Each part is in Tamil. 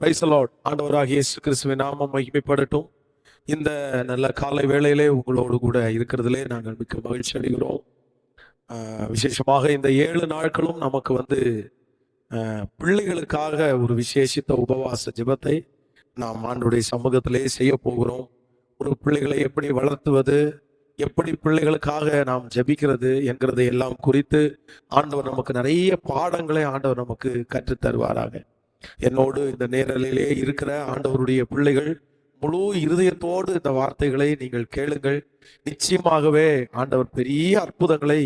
Price the Lord. ஆண்டவராகிய இயேசு கிறிஸ்துவின் நாமம் மகிமைப்படட்டும். இந்த நல்ல காலை வேளையிலே உங்களோடு கூட இருக்கிறதுலே நாங்கள் மிக்க மகிழ்ச்சி அடைகிறோம். விசேஷமாக இந்த 7 நாட்களும் நமக்கு பிள்ளைகளுக்காக ஒரு விசேஷித்த உபவாச ஜெபத்தை நாம் ஆண்டவருடைய சமூகத்திலே செய்ய போகிறோம். ஒரு பிள்ளைகளை எப்படி வளர்த்துவது, எப்படி பிள்ளைகளுக்காக நாம் ஜெபிக்கிறது என்கிறதை எல்லாம் குறித்து ஆண்டவர் நமக்கு நிறைய பாடங்களை ஆண்டவர் நமக்கு கற்றுத் தருவாராக. என்னோடு இந்த நேரலிலே இருக்கிற ஆண்டவருடைய பிள்ளைகள் முழு இருதயத்தோடு இந்த வார்த்தைகளை நீங்கள் கேளுங்கள். நிச்சயமாகவே ஆண்டவர் பெரிய அற்புதங்களை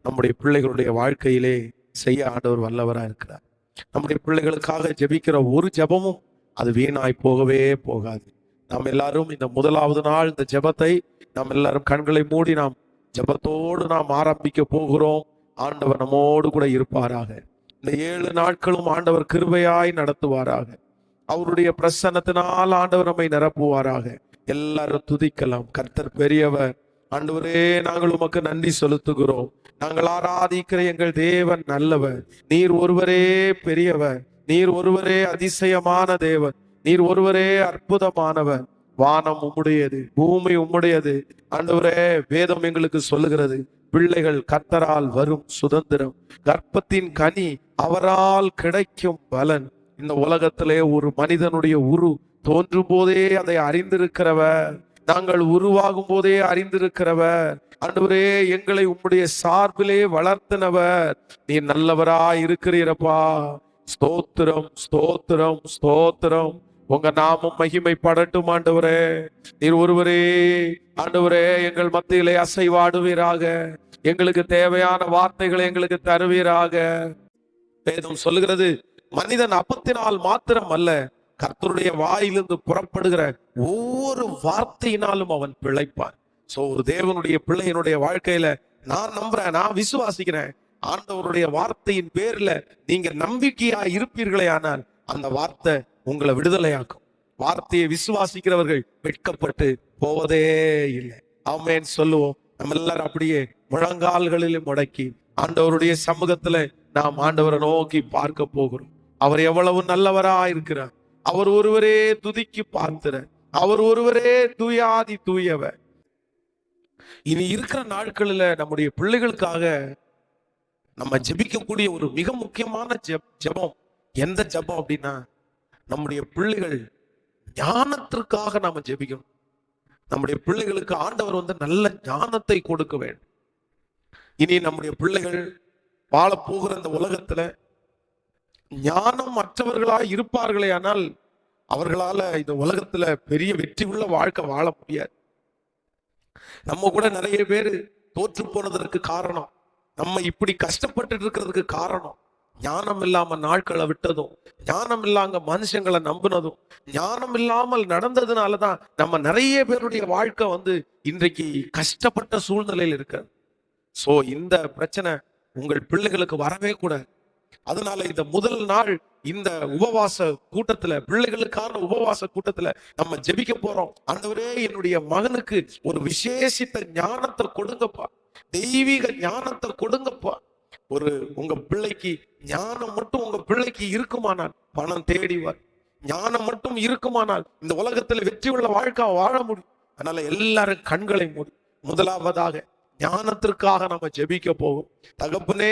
நம்முடைய பிள்ளைகளுடைய வாழ்க்கையிலே செய்ய ஆண்டவர் வல்லவராக இருக்கிறார். நம்முடைய பிள்ளைகளுக்காக ஜெபிக்கிற ஒரு ஜெபமும் அது வீணாய் போகவே போகாது. நாம் எல்லாரும் இந்த முதலாவது நாள் இந்த ஜெபத்தை நாம் எல்லாரும் கண்களை மூடி நாம் ஜெபத்தோடு நாம் ஆரம்பிக்க போகிறோம். ஆண்டவர் நம்மோடு கூட இருப்பாராக. இந்த 7 நாட்களும் ஆண்டவர் கிருபையாய் நடத்துவாராக. அவருடைய பிரசன்னத்தினால் ஆண்டவர் நம்மை நிரப்புவாராக. எல்லாரும் துதிக்கலாம். கர்த்தர் பெரியவர். ஆண்டவரே, நாங்கள் உமக்கு நன்றி செலுத்துகிறோம். நாங்கள் ஆராதிக்கிற எங்கள் தேவன் நல்லவர். நீர் ஒருவரே பெரியவர். நீர் ஒருவரே அதிசயமான தேவன். நீர் ஒருவரே அற்புதமானவர். வானம் உம்முடையது, பூமி உம்முடையது. ஆண்டவரே, வேதம் எங்களுக்கு சொல்லுகிறது, பிள்ளைகள் கர்த்தரால் வரும் சுதந்திரம், கர்ப்பத்தின் கனி அவரால் கிடைக்கும் பலன். இந்த உலகத்திலே ஒரு மனிதனுடைய உரு தோன்றும் போதே அதை அறிந்திருக்கிறவர். நாங்கள் உருவாகும் போதே அறிந்திருக்கிறவர். ஆண்டவரே, எங்களை உம்முடைய சார்பிலே வளர்த்தினவர். நீ நல்லவராய் இருக்கிறீரப்பா. ஸ்தோத்திரம், ஸ்தோத்திரம், ஸ்தோத்திரம். உங்க நாமம் மகிமைப்படட்டும் ஆண்டவரே. நீர் ஒருவரே ஆண்டவரே எங்கள் மத்தியிலே அசைவாடுவீராக. எங்களுக்கு தேவையான வார்த்தைகளை எங்களுக்கு தருவீராக. வேதம் சொல்லுகிறது, மனிதன் அப்பத்தினால் மாத்திரம் அல்ல, கர்த்தருடைய வாயிலிருந்து புறப்படுகிற ஒவ்வொரு வார்த்தையினாலும் அவன் பிழைப்பான். சோ ஒரு தேவனுடைய பிள்ளையினுடைய வாழ்க்கையில நான் நம்புறேன், நான் விசுவாசிக்கிறேன். ஆண்டவருடைய வார்த்தையின் பேர்ல நீங்க நம்பிக்கையா இருப்பீர்களே, ஆனால் அந்த வார்த்தை உங்களை விடுதலையாக்கும். வார்த்தையை விசுவாசிக்கிறவர்கள் வெட்கப்பட்டு போவதே இல்லை. ஆமென் சொல்லுவோம். நம்ம எல்லாரும் அப்படியே முழங்கால்களில் முடக்கி ஆண்டவருடைய சமூகத்துல நாம் ஆண்டவரை நோக்கி பார்க்க போகிறோம். அவர் எவ்வளவு நல்லவரா இருக்கிறார். அவர் ஒருவரே துதிக்கு பார்க்கிறார். அவர் ஒருவரே தூயாதி தூயவர். இனி இருக்கிற நாட்களில் நம்முடைய பிள்ளைகளுக்காக நம்ம ஜெபிக்கக்கூடிய ஒரு மிக முக்கியமான ஜெபம் எந்த ஜெபம் அப்படின்னா, நம்முடைய பிள்ளைகள் ஞானத்திற்காக நாம ஜெபிக்கணும். நம்முடைய பிள்ளைகளுக்கு ஆண்டவர் நல்ல ஞானத்தை கொடுக்க வேண்டும். இனி நம்முடைய பிள்ளைகள் வாழ போகிற இந்த உலகத்துல ஞானம் மற்றவர்களாய் இருப்பார்களே, ஆனால் அவர்களால இந்த உலகத்துல பெரிய வெற்றி உள்ள வாழ்க்கை வாழ முடியாது. நம்ம கூட நிறைய பேர் தோற்று போனதற்கு காரணம், நம்ம இப்படி கஷ்டப்பட்டு இருக்கிறதுக்கு காரணம், ஞானம் இல்லாம நாட்களை விட்டதும், ஞானம் இல்லாம மனுஷங்களை நம்பினதும், ஞானம் இல்லாமல் நடந்ததுனாலதான் நம்ம நிறைய பேருடைய வாழ்க்கை இன்றைக்கு கஷ்டப்பட்ட சூழ்நிலையில் இருக்கு. சோ இந்த பிரச்சனை உங்கள் பிள்ளைகளுக்கு வரவே கூடாது. அதனால இந்த முதல் நாள் இந்த உபவாச கூட்டத்துல, பிள்ளைகளுக்கான உபவாச கூட்டத்துல நம்ம ஜெபிக்க போறோம். ஆண்டவரே, என்னுடைய மகனுக்கு ஒரு விசேஷித்த ஞானத்தை கொடுங்கப்பா, தெய்வீக ஞானத்தை கொடுங்கப்பா. உங்க பிள்ளைக்கு ஞானம் மட்டும் உங்க பிள்ளைக்கு இருக்குமானால் பணம் தேடிவார். ஞானம் மட்டும் இருக்குமானால் இந்த உலகத்துல வெற்றி உள்ள வாழ்க்கை வாழ முடியும். அதனால எல்லாரும் கண்களை மூடி முதலாவதாக ஞானத்திற்காக நம்ம ஜெபிக்க போகும். தகப்பனே,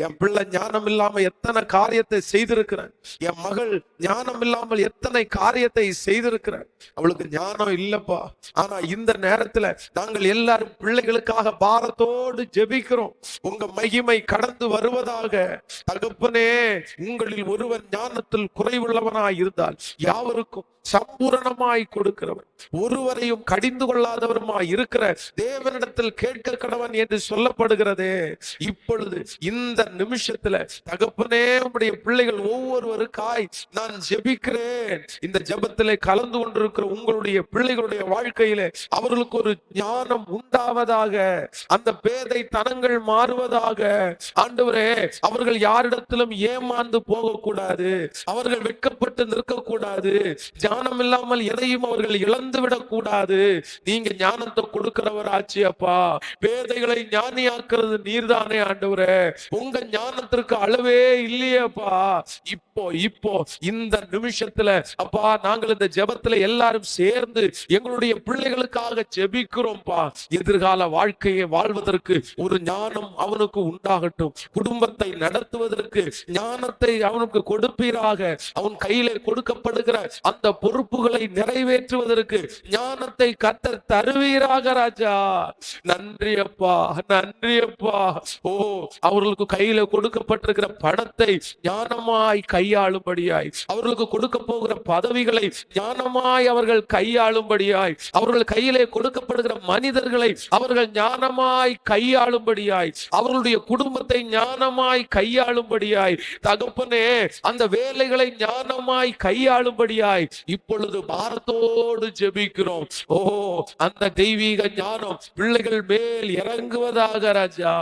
என் பிள்ளை ஞானம் இல்லாம எத்தனை காரியத்தை செய்திருக்கிறேன். என் மகள் ஞானம் இல்லாமல் எத்தனை காரியத்தை செய்திருக்கிறேன். அவளுக்கு ஞானம் இல்லப்பா. ஆனா இந்த நேரத்துல நாங்கள் எல்லாரும் பிள்ளைகளுக்காக பாரத்தோடு ஜெபிக்கிறோம். உங்க மகிமை கடந்து வருவதாக. தகப்பனே, உங்களில் ஒருவன் ஞானத்தில் குறைவுள்ளவனாய் இருந்தால் யாவருக்கும் சம்பூரணமாய் கொடுக்கிறவன், ஒருவரையும் கடிந்து கொள்ளாதவருமாய் இருக்கிற தேவனிடத்தில் கேட்க கடவன் என்று சொல்லப்படுகிறதே. இப்பொழுது இந்த நிமிஷத்துல தகப்பனே, உம்முடைய பிள்ளைகள் ஒவ்வொருவருக்காய் நான் ஜெபிக்கிறேன். இந்த ஜெபத்திலே கலந்து கொண்டிருக்கிற உங்களுடைய பிள்ளைகளுடைய வாழ்க்கையிலே அவர்களுக்கு ஒரு ஞானம் உண்டாவதாக. அந்த பேதை தனங்கள் மாறுவதாக. ஆண்டவரே, அவர்கள் யாரிடத்திலும் ஏமாந்து போகக்கூடாது. அவர்கள் வெட்கப்பட்டு நிற்கக்கூடாது. ஞானம் இல்லாமல் எதையும் அவர்கள் இழந்து விடக்கூடாது. நீங்க ஞானத்தை கொடுக்கிறவர் ஆச்சு அப்பா. பேதைகளை ஞானியாக்குறது நீர்தானே ஆண்டவரே. உங்க ஞானத்திற்கு அளவே இல்லையப்பா. இப்போ இப்போ இப்போ இந்த நிமிஷத்துல அப்பா நாங்கள் இந்த ஜெபத்துல எல்லாரும் சேர்ந்து எங்களுடைய பிள்ளைகளுக்காக ஜெபிக்கிறோம்ப்பா. எதிர்கால வாழ்க்கையை வாழ்வதற்கு ஒரு ஞானம் அவனுக்கு உண்டாகட்டும். குடும்பத்தை நடத்துவதற்கு ஞானத்தை அவனுக்கு கொடுப்பீராக. அவன் கையிலே கொடுக்கப்படுகிற அந்த பொறுப்புகளை நிறைவேற்றுவதற்கு ஞானத்தை கர்த்தர் தருவீராக ராஜா. நன்றி அப்பா, நன்றி அப்பா. ஓ, அவர்களுக்கு கையில கொடுக்கப்பட்டிருக்கிற பணத்தை ஞானமாய் கையாளும்படியாய், அவர்களுக்கு கொடுக்க போகிற பதவிகளை ஞானமாய் அவர்கள் கையாளும்படியாய், அவர்கள் கையிலே கொடுக்கப்படுகிற மனிதர்களை அவர்கள் ஞானமாய் கையாளும்படியாய், அவர்களுடைய குடும்பத்தை ஞானமாய் கையாளும்படியாய், தகப்பனே அந்த வேலைகளை ஞானமாய் கையாளும்படியாய் இப்பொழுது பாரத்தோடு ஜெபிக்கிறோம். ஓ, அந்த தெய்வீக ஞானம் பிள்ளைகள் மேல் இறங்குவதாக ராஜா,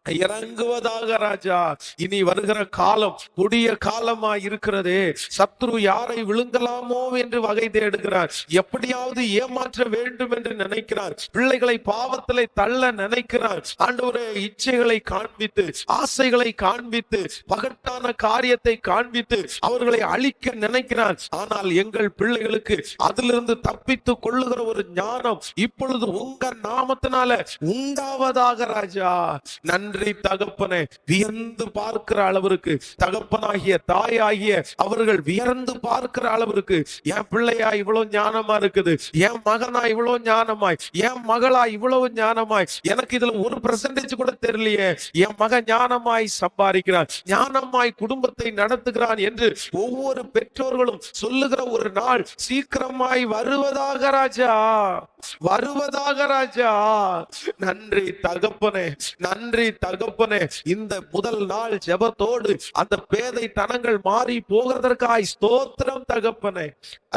இறங்குவதாக ராஜா. இனி வருகிற காலம் கொடிய காலமா இருக்கிறதே. சத்ரு யாரை விழுங்கலாமோ என்று வகை தேடுகிறார். எப்படியாவது ஏமாற்ற வேண்டும் என்று நினைக்கிறார். பிள்ளைகளை பாவத்திலே தள்ள நினைக்கிறார். ஆண்டவரே, இச்சைகளை காண்பித்து, ஆசைகளை காண்பித்து, பகட்டான காரியத்தை காண்பித்து அவர்களை அழிக்க நினைக்கிறார். ஆனால் எங்கள் பிள்ளைகளுக்கு அதிலிருந்து தப்பித்து கொள்ளுகிற ஒரு ஞானம் இப்பொழுது உங்க நாமத்தினால உண்டாவதாக ராஜா. நன்றி தகப்பனே. வியந்து பார்க்கிற அளவிற்கு, தகப்பனாகிய தாயாகிய அவர்கள் வியந்து பார்க்கிற அளவிற்கு, என் பிள்ளையா இவ்வளவு ஞானமா இருக்குது, என் மகனா இவ்வளவு ஞானமாய், என் மகளா இவ்வளவு ஞானமாய், எனக்கு இதுல 1% கூட தெரியலையே, என் மகன் ஞானமாய் சம்பாதிக்கிறான், ஞானமாய் குடும்பத்தை நடத்துகிறான் என்று ஒவ்வொரு பெற்றோர்களும் சொல்லுகிற ஒரு நாள் சீக்கிரமாய் வருவதாக ராஜா, வருவதாக ராஜா. நன்றி தகப்பனே, நன்றி தகப்பனே. இந்த முதல் நாள் ஜெபத்தோடு அந்த பேதை தனங்கள் மாறி போகிறதற்காய் ஸ்தோத்திரம் தகப்பனே.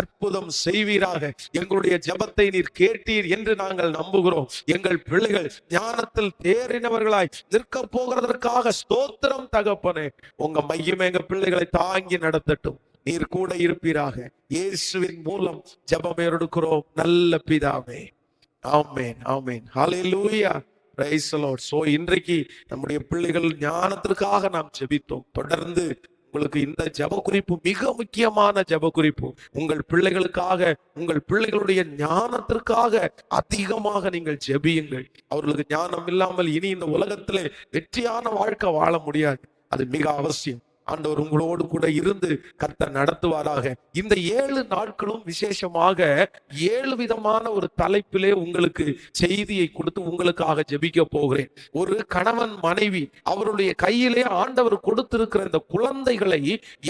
அற்புதம் செய்வீராக. எங்களுடைய ஜெபத்தை நீர் கேட்டீர் என்று நாங்கள் நம்புகிறோம். எங்கள் பிள்ளைகள் ஞானத்தில் தேறினவர்களாய் நிற்க போகிறதற்காக ஸ்தோத்திரம் தகப்பனே. உங்க மையம் எங்க பிள்ளைகளை தாங்கி நடத்தட்டும். நீர் கூட இருப்பீராக. இயேசுவின் மூலம் ஜெபம் எடுக்கிறோம் நல்ல பிதாவே. Amen, amen. Hallelujah. Praise the Lord. So இன்றைக்கு நம்முடைய பிள்ளைகள் ஞானத்திற்காக நாம் ஜெபித்தோம். தொடர்ந்து உங்களுக்கு இந்த ஜெப குறிப்பு மிக முக்கியமான ஜெப குறிப்பு. உங்கள் பிள்ளைகளுக்காக, உங்கள் பிள்ளைகளுடைய ஞானத்திற்காக அதிகமாக நீங்கள் ஜெபியுங்கள். அவர்களுக்கு ஞானம் இல்லாமல் இனி இந்த உலகத்திலே வெற்றியான வாழ்க்கை வாழ முடியாது. அது மிக அவசியம். ஆண்டவர் உங்களோடு கூட இருந்து கர்த்தர் நடத்துவாராக. இந்த 7 நாட்களும் விசேஷமாக 7 விதமான ஒரு தலைப்பிலே உங்களுக்கு செய்தியை கொடுத்து உங்களுக்காக ஜெபிக்க போகிறேன். ஒரு கணவன் மனைவி அவருடைய கையிலே ஆண்டவர் கொடுத்திருக்கிற இந்த குழந்தைகளை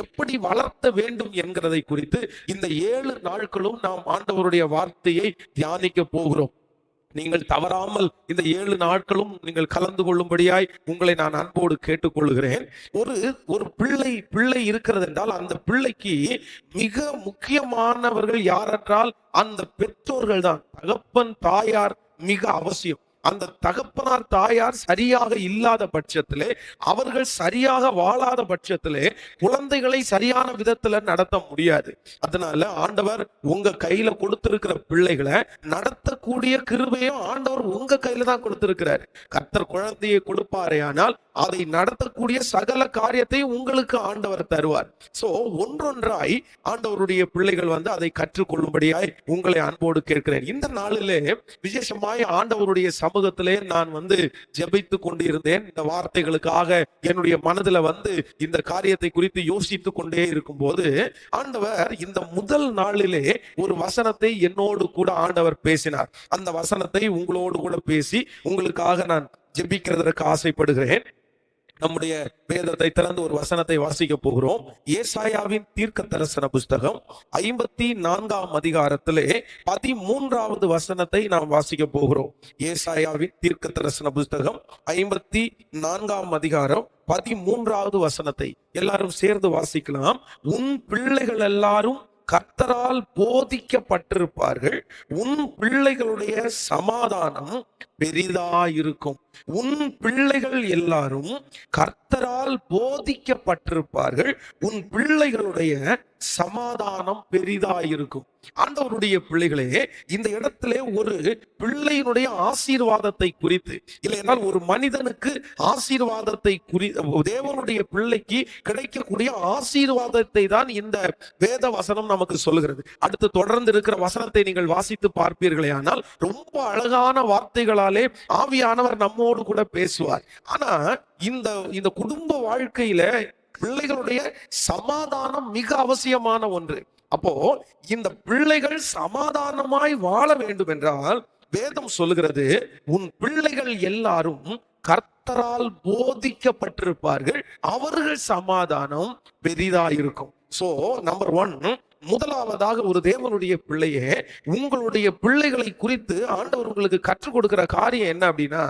எப்படி வளர்த்த வேண்டும் என்கிறதை குறித்து இந்த 7 நாட்களும் நாம் ஆண்டவருடைய வார்த்தையை தியானிக்க போகிறோம். நீங்கள் தவறாமல் இந்த 7 நாட்களும் நீங்கள் கலந்து கொள்ளும்படியாய் உங்களை நான் அன்போடு கேட்டுக்கொள்கிறேன். ஒரு பிள்ளை இருக்கிறது என்றால் அந்த பிள்ளைக்கு மிக முக்கியமானவர்கள் யாரென்றால் அந்த பெற்றோர்கள் தான். தகப்பன் தாயார் மிக அவசியம். அந்த தகப்பனார் தாயார் சரியாக இல்லாத பட்சத்திலே, அவர்கள் சரியாக வாழாத பட்சத்திலே குழந்தைகளை சரியான விதத்துல நடத்த முடியாது. அதனால ஆண்டவர் உங்க கையில கொடுத்திருக்கிற பிள்ளைகளை நடத்தக்கூடிய கிருபையும் ஆண்டவர் உங்க கையில தான் கொடுத்திருக்கிறார். கர்த்தர் குழந்தையை கொடுப்பாரே ஆனால் அதை நடத்தக்கூடிய சகல காரியத்தையும் உங்களுக்கு ஆண்டவர் தருவார். சோ ஒன்றொன்றாய் ஆண்டவருடைய பிள்ளைகள் அதை கற்றுக்கொள்ளும்படியாய் உங்களை அன்போடு கேட்கிறேன். இந்த நாளிலே விசேஷமாய் ஆண்டவருடைய சமூகத்திலே நான் ஜெபித்து கொண்டிருந்தேன். இந்த வார்த்தைகளுக்காக என்னுடைய மனதுல இந்த காரியத்தை குறித்து யோசித்துக் கொண்டே இருக்கும் போது ஆண்டவர் இந்த முதல் நாளிலே ஒரு வசனத்தை என்னோடு கூட ஆண்டவர் பேசினார். அந்த வசனத்தை உங்களோடு கூட பேசி உங்களுக்காக நான் ஜெபிக்கிறதற்கு ஆசைப்படுகிறேன். நம்முடைய வேதத்தை திறந்து ஒரு வசனத்தை வாசிக்க போகிறோம். ஏசாயாவின் தீர்க்க தரிசன புஸ்தகம் 54ஆம் அதிகாரத்திலே 13வது வசனத்தை நாம் வாசிக்க போகிறோம். ஏசாயாவின் தீர்க்க தரிசன புஸ்தகம் 54ஆம் அதிகாரம் 13வது வசனத்தை எல்லாரும் சேர்ந்து வாசிக்கலாம். உன் பிள்ளைகள் எல்லாரும் கர்த்தரால் போதிக்கப்பட்டிருப்பார்கள், உன் பிள்ளைகளுடைய சமாதானம் பெரிதாயிருக்கும். உன் பிள்ளைகள் எல்லாரும் கர்த்தரால் போதிக்கப்பட்டிருப்பார்கள். உன் பிள்ளைகளுடைய சமாதானம் பெரிதாயிருக்கும். ஆண்டவருடைய பிள்ளைகளே, இந்த இடத்திலே ஒரு பிள்ளையினுடைய ஆசீர்வாதத்தை குறித்து, இல்லையென்றால் ஒரு மனிதனுக்கு ஆசீர்வாதத்தை தேவனுடைய பிள்ளைக்கு கிடைக்கக்கூடிய ஆசீர்வாதத்தை தான் இந்த வேத வசனம் நமக்கு சொல்லுகிறது. அடுத்து தொடர்ந்து இருக்கிற வசனத்தை நீங்கள் வாசித்து பார்ப்பீர்களே ஆனால் ரொம்ப அழகான வார்த்தைகளாலே ஆவியானவர் நம்மோடு கூட பேசுவார். ஆனா இந்த குடும்ப வாழ்க்கையில பிள்ளைகளுடைய சமாதானம் மிக அவசியமான ஒன்று. அப்போ இந்த பிள்ளைகள் சமாதானமாய் வாழ வேண்டும் என்றால் வேதம் சொல்லுகிறது, உன் பிள்ளைகள் எல்லாரும் கர்த்தரால் போதிக்கப்பட்டிருப்பார்கள், அவர்கள் சமாதானம் பெரிதாயிருக்கும். சோ நம்பர் 1, முதலாவதாக ஒரு தேவனுடைய பிள்ளையே, உங்களுடைய பிள்ளைகளை குறித்து ஆண்டவர் உங்களுக்கு கற்றுக் கொடுக்கிற காரியம் என்ன அப்படின்னா,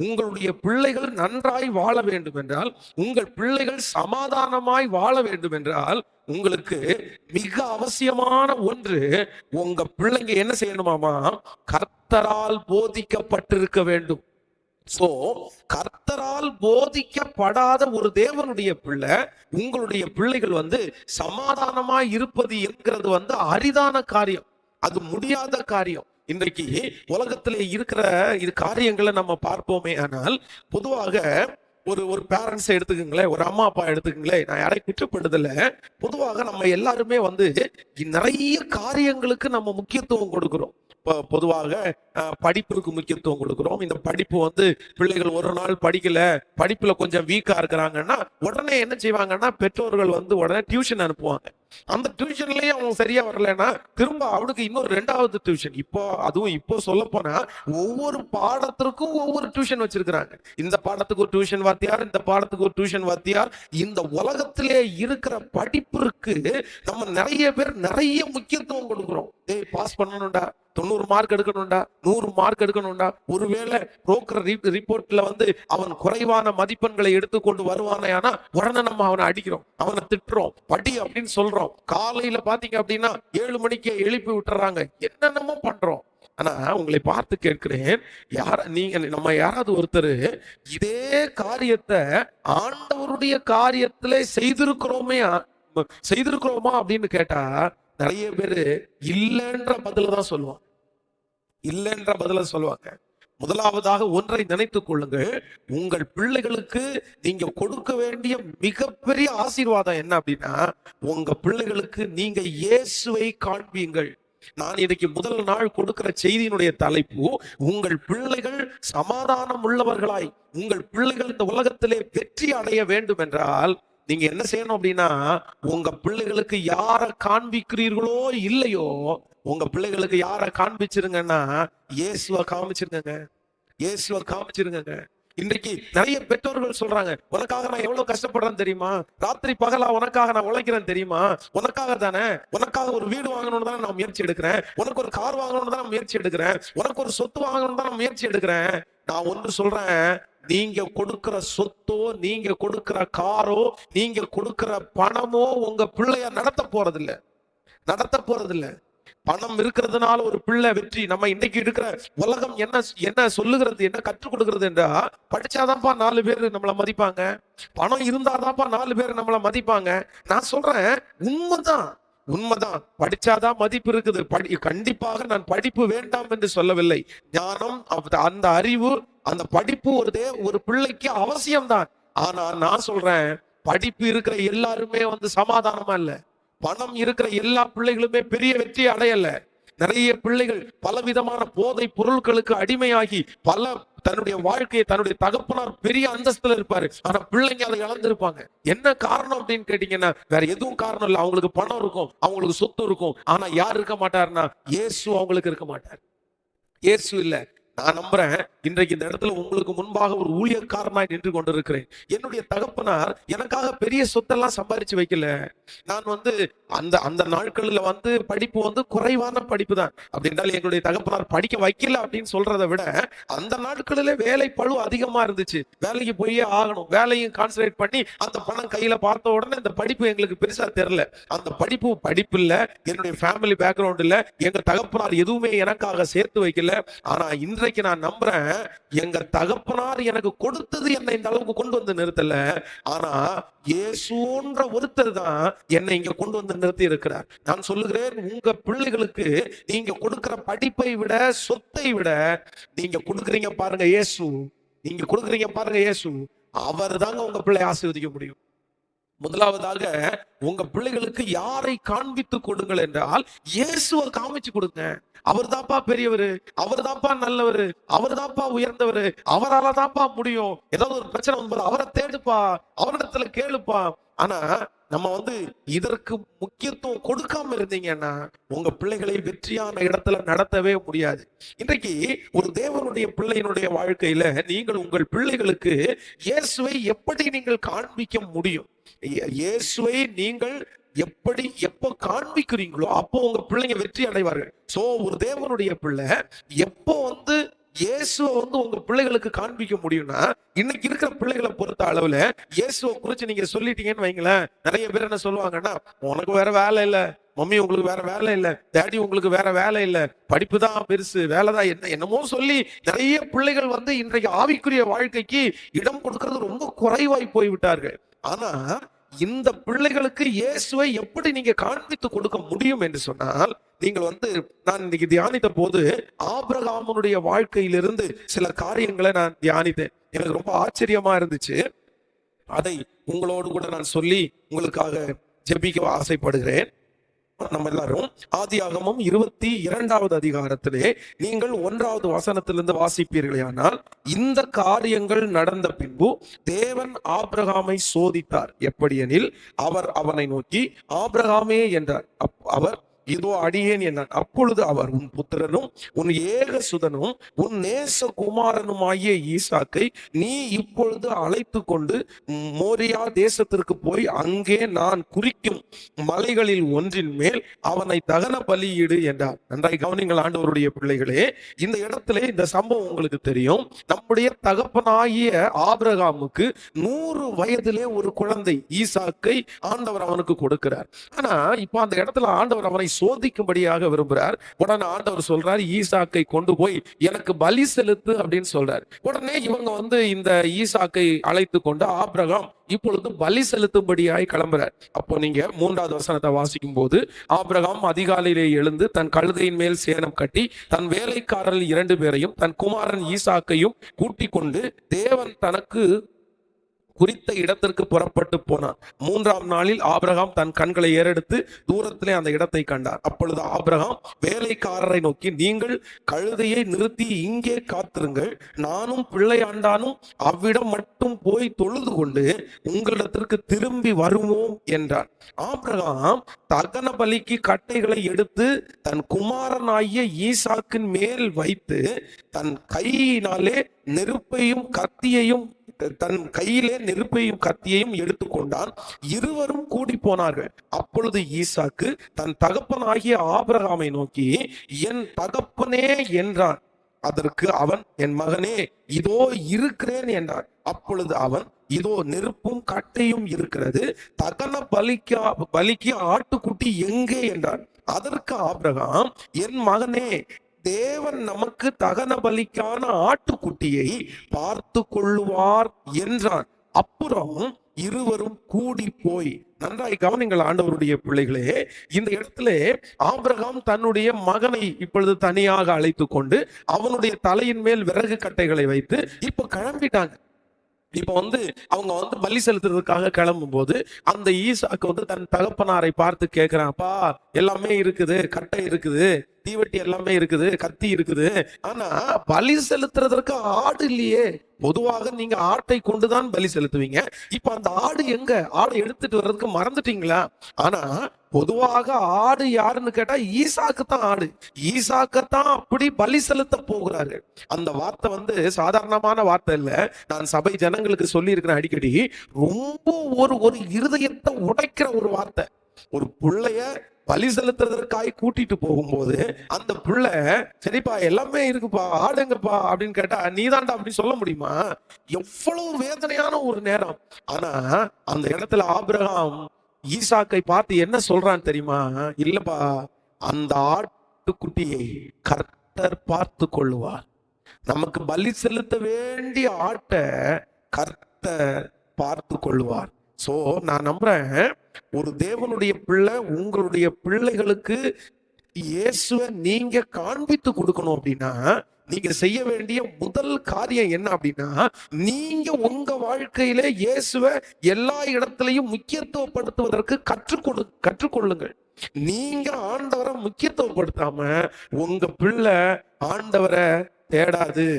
உங்களுடைய பிள்ளைகள் நன்றாய் வாழ வேண்டும் என்றால், உங்கள் பிள்ளைகள் சமாதானமாய் வாழ வேண்டும் என்றால், உங்களுக்கு மிக அவசியமான ஒன்று, உங்க பிள்ளைங்க என்ன செய்யணுமாமா? கர்த்தரால் போதிக்கப்பட்டிருக்க வேண்டும். சோ கர்த்தரால் போதிக்கப்படாத ஒரு தேவனுடைய பிள்ளை, உங்களுடைய பிள்ளைகள் சமாதானமாய் இருப்பது என்கிறது அரிதான காரியம், அது முடியாத காரியம். இன்றைக்கு உலகத்திலே இருக்கிற காரியங்களை நம்ம பார்ப்போமே ஆனால், பொதுவாக ஒரு பேரண்ட்ஸ் எடுத்துக்கங்களேன், ஒரு அம்மா அப்பா எடுத்துக்கங்களேன், நான் யாரையும் குற்றப்படுதல. பொதுவாக நம்ம எல்லாருமே நிறைய காரியங்களுக்கு நம்ம முக்கியத்துவம் கொடுக்கிறோம். பொதுவாக படிப்புக்கு முக்கியத்துவம் கொடுக்கிறோம். இந்த படிப்பு பிள்ளைகள் ஒரு நாள் படிக்கல, படிப்புல கொஞ்சம் வீக்கா இருக்கிறாங்கன்னா உடனே என்ன செய்வாங்கன்னா, பெற்றோர்கள் உடனே டியூஷன் அனுப்புவாங்க. அந்த டியூஷன்லயே அவங்க சரியா வரலன்னா திரும்ப அவனுக்கு இன்னொரு 2வது டியூஷன். இப்போ சொல்ல போனா ஒவ்வொரு பாடத்திற்கும் ஒவ்வொரு டியூஷன் வச்சிருக்கிறாங்க. இந்த பாடத்துக்கு ஒரு டியூஷன் வாத்தியார், இந்த பாடத்துக்கு ஒரு டியூஷன் வாத்தியார். இந்த உலகத்திலே இருக்கிற படிப்பிற்கு நம்ம நிறைய பேர் நிறைய முக்கியத்துவம் கொடுக்கிறோம். பாஸ் பண்ணணும்டா, 90 மார்க் எடுக்கணும்டா, 100 மார்க் எடுக்கணும்டா. ஒருவேளை புரோக்கர் ரிப்போர்ட்ல அவன் குறைவான மதிப்பெண்களை எடுத்துக்கொண்டு வருவானே, ஆனா உடனே நம்ம அவனை அடிக்கிறோம், அவனை திட்டுறோம், படி அப்படின்னு சொல்றோம். காலையில பாத்தீங்க அப்படின்னா 7 மணிக்கு எழுப்பி விட்டுறாங்க, என்னென்னமோ பண்றோம். ஆனா உங்களை பார்த்து கேட்கிறேன், நம்ம யாராவது ஒருத்தர் இதே காரியத்தை ஆண்டவருடைய காரியத்திலே செய்திருக்கிறோமா அப்படின்னு கேட்டா நிறைய பேரு இல்லைன்ற பதில தான் சொல்லுவாங்க, இல்லைன்ற பதில சொல்லுவாங்க. முதலாவதாக ஒன்றை நினைத்துக் கொள்ளுங்கள், உங்கள் பிள்ளைகளுக்கு நீங்க கொடுக்க வேண்டிய மிகப்பெரிய ஆசீர்வாதம் என்ன அப்படின்னா, உங்க பிள்ளைகளுக்கு நீங்க இயேசுவை காண்பீங்கள். நான் இன்னைக்கு முதல் நாள் கொடுக்கிற செய்தியினுடைய தலைப்பு, உங்கள் பிள்ளைகள் சமாதானம் உள்ளவர்களாய், உங்கள் பிள்ளைகள் இந்த உலகத்திலே வெற்றி அடைய வேண்டும் என்றால் நீங்க என்ன செய்யணும் அப்படின்னா, உங்க பிள்ளைகளுக்கு யார காண்பிக்கிறீர்களோ இல்லையோ, உங்க பிள்ளைகளுக்கு யார காண்பிச்சிருங்கன்னா இயேசுவை காமிச்சிருங்க, இயேசுவை காமிச்சிருங்க. இன்றைக்கு நிறைய பெற்றோர்கள் சொல்றாங்க, உனக்காக நான் எவ்வளவு கஷ்டப்படுறேன்னு தெரியுமா, ராத்திரி பகலா உனக்காக நான் உழைக்கிறேன் தெரியுமா, உனக்காக தானே, உனக்காக ஒரு வீடு வாங்கணும்னு தான் நான் முயற்சி எடுக்கிறேன், உனக்கு ஒரு கார் வாங்கணும்னு தான் நான் முயற்சி எடுக்கிறேன், உனக்கு ஒரு சொத்து வாங்கணும்னு தான் நான் முயற்சி எடுக்கிறேன். நான் ஒன்று சொல்றேன், நீங்க கொடுக்கிற சொத்தோ, நீங்க கொடுக்கிற காரோ, நீங்க கொடுக்கிற பணமோ உங்க பிள்ளைய நடத்த போறதில்லை. பணம் இருக்கிறதுனால ஒரு பிள்ளை வெற்றி. நம்ம இன்னைக்கு இருக்கிற உலகம் என்ன சொல்லுகிறது, என்ன கற்றுக் கொடுக்கிறது என்றா, படிச்சாதான்ப்பா 4 பேர் நம்மளை மதிப்பாங்க, பணம் இருந்தாதான்ப்பா 4 பேர் நம்மளை மதிப்பாங்க. நான் சொல்றேன், உண்மைதான், படிச்சாதான் மதிப்பு இருக்குது. கண்டிப்பாக நான் படிப்பு வேண்டாம் என்று சொல்லவில்லை. ஞானம், அந்த அறிவு, அந்த படிப்பு ஒரு பிள்ளைக்கு அவசியம்தான். ஆனா நான் சொல்றேன், படிப்பு இருக்கிற எல்லாருமே சமாதானமா இல்ல, பணம் இருக்கிற எல்லா பிள்ளைகளுமே பெரிய வெற்றி அடையல. நிறைய பிள்ளைகள் பலவிதமான போதை பொருட்களுக்கு அடிமையாகி தன்னுடைய வாழ்க்கையை, தன்னுடைய தகப்பனார் பெரிய அந்தஸ்துல இருப்பாரு, ஆனா பிள்ளைங்க அதை இழந்திருப்பாங்க. என்ன காரணம் அப்படின்னு கேட்டீங்கன்னா, வேற எதுவும் காரணம் இல்லை. அவங்களுக்கு பணம் இருக்கும், அவங்களுக்கு சொத்து இருக்கும், ஆனா யார் இருக்க மாட்டாருன்னா இயேசு அவங்களுக்கு இருக்க மாட்டார். இயேசு இல்ல. நான் நம்புறேன், இன்றைக்கு இந்த இடத்துல உங்களுக்கு முன்பாக ஒரு ஊழியக்காரனாய் நின்று கொண்டிருக்கிறேன். என்னுடைய தகப்பனார் எனக்காக பெரிய சொத்தெல்லாம் சம்பாரிச்சு வைக்கல. நான் அந்த நாட்கள்ல படிப்பு குறைவான படிப்பு தான். அப்படி என்றால் எங்களுடைய தகப்பனார் படிக்க வைக்கல அப்படின்னு சொல்றதை விட, அந்த நாட்களிலே வேலை பளு அதிகமா இருந்துச்சு. வேலைக்கு போயே ஆகணும், வேலையும் கான்சன்ட்ரேட் பண்ணி அந்த பணம் கையில பார்த்த உடனே இந்த படிப்பு எங்களுக்கு பெருசா தெரியல. அந்த படிப்பு இல்ல, என்னுடைய ஃபேமிலி பேக்ரவுண்ட் இல்ல, எங்க தகப்பனார் எதுவுமே எனக்காக சேர்த்து வைக்கல. ஆனா இன்றைக்கு இன்றைக்கு நான் நம்புறேன், எங்க தகப்பனார் எனக்கு கொடுத்தது என்னை இந்த அளவுக்கு கொண்டு வந்து நிறுத்தல, ஆனா இயேசுன்ற ஒருத்தர் தான் என்னை இங்க கொண்டு வந்து நிறுத்தி இருக்கிறார். நான் சொல்லுகிறேன், உங்க பிள்ளைகளுக்கு நீங்க கொடுக்கிற படிப்பை விட, சொத்தை விட, நீங்க கொடுக்குறீங்க பாருங்க இயேசு, நீங்க கொடுக்குறீங்க பாருங்க இயேசு, அவர் தாங்க உங்க பிள்ளை ஆசீர்வதிக்க முடியும். முதலாவதாக உங்க பிள்ளைகளுக்கு யாரை காண்பித்து கொடுங்கள் என்றால் இயேசுவை காமிச்சு கொடுங்க. அவர் தான்ப்பா பெரியவர், அவர் தான்ப்பா நல்லவர், அவர் தான்ப்பா உயர்ந்தவர், அவரால தான்ப்பா முடியும். ஏதாவது ஒரு பிரச்சனை வந்து அவரை தேடுப்பா, அவரிடத்துல கேளுப்பா. ஆனா நம்ம இதற்கு முக்கியத்துவம் கொடுக்காம இருந்தீங்கன்னா உங்க பிள்ளைகளை வெற்றியான இடத்துல நடத்தவே முடியாது. இன்றைக்கு ஒரு தேவனுடைய பிள்ளையினுடைய வாழ்க்கையில நீங்கள் உங்கள் பிள்ளைகளுக்கு இயேசுவை எப்படி நீங்கள் காண்பிக்க முடியும்? இயேசுவை நீங்கள் எப்ப காண்பிக்கிறீங்களோ அப்போ உங்க பிள்ளைங்க வெற்றி அடைவார்கள். சோ ஒரு தேவனுடைய பிள்ளை எப்போ இயேசுவை உங்க பிள்ளைகளுக்கு காண்பிக்க முடியும்னா, இன்னைக்கு இருக்கிற பிள்ளைகளை பொறுத்த அளவுல இயேசுவை குறிச்சு நீங்க சொல்லிட்டீங்கன்னு வைங்களேன், நிறைய பேர் என்ன சொல்லுவாங்கன்னா, உனக்கு வேற வேலை இல்ல, மம்மி உங்களுக்கு வேற வேலை இல்ல, டேடி உங்களுக்கு வேற வேலை இல்ல, படிப்பு தான் பெருசு, வேலைதான் என்னமோ சொல்லி நிறைய பிள்ளைகள் இன்றைக்கு ஆவிக்குரிய வாழ்க்கைக்கு இடம் கொடுக்கிறது ரொம்ப குறைவாய் போய்விட்டார்கள். ஆனா இந்த பிள்ளைகளுக்கு இயேசுவை எப்படி நீங்க காண்பித்து கொடுக்க முடியும் என்று சொன்னால், நீங்கள் நான் இன்னைக்கு தியானித்த போது ஆபிரகாமுடைய வாழ்க்கையிலிருந்து சில காரியங்களை நான் தியானித்தேன். எனக்கு ரொம்ப ஆச்சரியமா இருந்துச்சு. அதை உங்களோடு கூட நான் சொல்லி உங்களுக்காக ஜெபிக்க ஆசைப்படுகிறேன். நம்ம எல்லாரும் ஆதியாகமம் 22வது அதிகாரத்திலே நீங்கள் 1வது வசனத்திலிருந்து வாசிப்பீர்களானால், இந்த காரியங்கள் நடந்த பின்பு தேவன் ஆபிரகாமை சோதித்தார். எப்படியெனில் அவர் அவனை நோக்கி ஆபிரகாமே என்றார். அவர் இதோ அடியேன் என்றான். அப்பொழுது அவர், உன் புத்திரனும் உன் ஏகசுதனும் உன் நேச குமாரனுமாகிய ஈசாக்கை நீ இப்பொழுது அழைத்து கொண்டு மோரியா தேசத்திற்கு போய் அங்கே நான் குறிக்கும் மலைகளில் ஒன்றின் மேல் அவனை தகன பலியிடு என்றார். நன்றாய் கவனிங்கள் ஆண்டவருடைய பிள்ளைகளே, இந்த இடத்திலே இந்த சம்பவம் உங்களுக்கு தெரியும். நம்முடைய தகப்பனாகிய ஆபிரகாமுக்கு 100 வயதிலே ஒரு குழந்தை ஈசாக்கை ஆண்டவர் அவனுக்கு கொடுக்கிறார். ஆனா இப்ப அந்த இடத்துல ஆண்டவர் அவனை சோதிக்கும்படியாக விரும்புகிறார். உடனே ஆண்டவர் சொல்றார், ஈசாக்கை கொண்டு போய் எனக்கு பலி செலுத்து அப்படின்னு சொல்றார். உடனே இவங்க இந்த ஈசாக்கை அழைத்து கொண்டு ஆபிரகாம் இப்பொழுது பலி செலுத்தும்படியாய் கிளம்புறார். அப்போ நீங்க 3வது வசனத்தை வாசிக்கும் போது, ஆபிரகாம் அதிகாலையிலே எழுந்து தன் கழுதையின் மேல் சேணம் கட்டி தன் வேலைக்காரர்கள் 2 பேரையும் தன் குமாரன் ஈசாக்கையும் கூட்டிக் கொண்டு தேவன் தனக்கு குறித்த இடத்திற்கு புறப்பட்டு போனார். 3ஆம் நாளில் ஆபிரகாம் தன் கண்களை ஏறெடுத்து தூரத்திலே அந்த இடத்தை கண்டார். அப்பொழுது ஆபிரகாம் வேலைக்காரரை நோக்கி, நீங்கள் கழுதையை நிறுத்தி இங்கே காத்திருங்கள், நானும் பிள்ளையாண்டானும் அவ்விடம் மட்டும் போய் தொழுது கொண்டு உங்களிடத்திற்கு திரும்பி வருவோம் என்றார். ஆபிரகாம் தகன பலிக்கு கட்டைகளை எடுத்து தன் குமாரனாகிய ஈசாக்கின் மேல் வைத்து தன் கையினாலே நெருப்பையும் கத்தியையும் எடுத்துக்கொண்டான். இருவரும் கூடி போனார்கள். அப்பொழுது ஈசாக்கு தன் தகப்பனாகிய ஆபிரகாமை நோக்கி, என் தகப்பனே என்றான். அதற்கு அவன், என் மகனே இதோ இருக்கிறேன் என்றான். அப்பொழுது அவன், இதோ நெருப்பும் கட்டையும் இருக்கிறது, தகன பலிக்கு ஆட்டுக்குட்டி எங்கே என்றான். அதற்கு ஆபிரகாம், என் மகனே தேவன் நமக்கு தகன பலிக்கான ஆட்டுக்குட்டியை பார்த்து கொள்ளுவார் என்றான். அப்புறம் இருவரும் கூடி போய், நன்றாய் கவனிங்கள் ஆண்டவருடைய பிள்ளைகளே, இந்த இடத்துல ஆபிரகாம் தன்னுடைய மகனை இப்பொழுது தனியாக அழைத்து கொண்டு அவனுடைய தலையின் மேல் விறகு கட்டைகளை வைத்து இப்ப கிளம்பிட்டாங்க. இப்ப அவங்க பலி செலுத்துறதுக்காக கிளம்பும் போது அந்த ஈசாக்கு தன் தகப்பனாரை பார்த்து கேட்கிறான், அப்பா எல்லாமே இருக்குது, கட்டை இருக்குது, தீவெட்டி எல்லாமே இருக்குது, கத்தி இருக்குது, ஆனா பலி செலுத்துறதற்கு ஆடு இல்லையே. பொதுவாக நீங்க ஆட்டை கொண்டுதான் பலி செலுத்துவீங்க, இப்ப அந்த ஆடு எங்க? ஆடு எடுத்துட்டு வர்றதுக்கு மறந்துட்டீங்களா? ஆனா பொதுவாக ஆடு யாருன்னு கேட்டா ஈசாக்கு தான் ஆடு, ஈசாக்கத்தான் அப்படி பலி செலுத்த போகிறார்கள். அந்த வார்த்தை சாதாரணமான வார்த்தை இல்ல. நான் சபை ஜனங்களுக்கு சொல்லி இருக்கிறேன் அடிக்கடி, ரொம்ப ஒரு இருதயத்தை உடைக்கிற ஒரு வார்த்தை. ஒரு பிள்ளைய பலி செலுத்துறதற்காக கூட்டிட்டு போகும்போது அந்த பிள்ளை, சரிப்பா எல்லாமே இருக்குப்பா, ஆடுங்கப்பா அப்படின்னு கேட்டா நீதாண்டா அப்படி சொல்ல முடியுமா? எவ்வளவு வேதனையான ஒரு நேரம். ஆனா அந்த இடத்துல ஆபிரகாம் ஈசாக்கை பார்த்து என்ன சொல்றான்னு தெரியுமா? இல்லப்பா, அந்த ஆட்டுக்குட்டியை கர்த்தர் பார்த்து கொள்ளுவார். நமக்கு பலி செலுத்த வேண்டிய ஆட்டை கர்த்தர் பார்த்து கொள்வார். சோ நான் நம்புறேன், ஒரு தேவனுடைய பிள்ளை உங்களுடைய பிள்ளைகளுக்கு இயேசுவை நீங்க காண்பித்து கொடுக்கணும் அப்படின்னா, நீங்க செய்ய வேண்டிய முதல் காரியம் என்ன அப்படின்னா, நீங்க உங்க வாழ்க்கையில இயேசுவை எல்லா இடத்திலையும் முக்கியத்துவப்படுத்துவதற்கு கற்றுக்கொள்ளுங்கள். நீங்க ஆண்டவரை முக்கியத்துவப்படுத்தாம உங்க பிள்ளை ஆண்டவரை தேடாது.